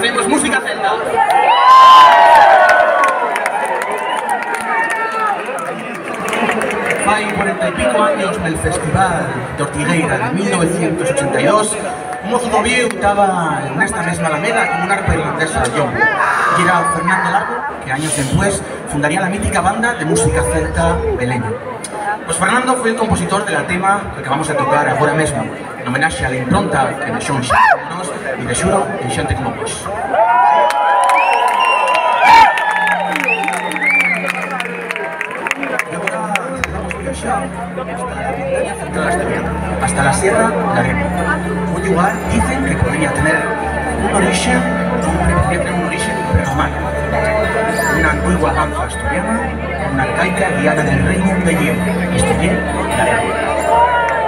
facemos música celta. Fai 40 e pico años nel Festival de Ortigueira de 1982, un mozo do Vieu estaba nesta mesma alameda con unha arpa irlandesa de John. E era o Fernando Largo, que años después fundaría la mítica banda de música celta Beleño. Pues Fernando foi o compositor de la tema que acabamos de tocar agora mesmo, en homenaxe a la impronta que deixou en xente e de xuro en xente como vos. Hasta la Sierra de Arena, un lugar, dicen, que podría tener un origen prerromano, una antigua danza asturiana, una arcaica guiada del reino de Guillem, esto bien, la Arena.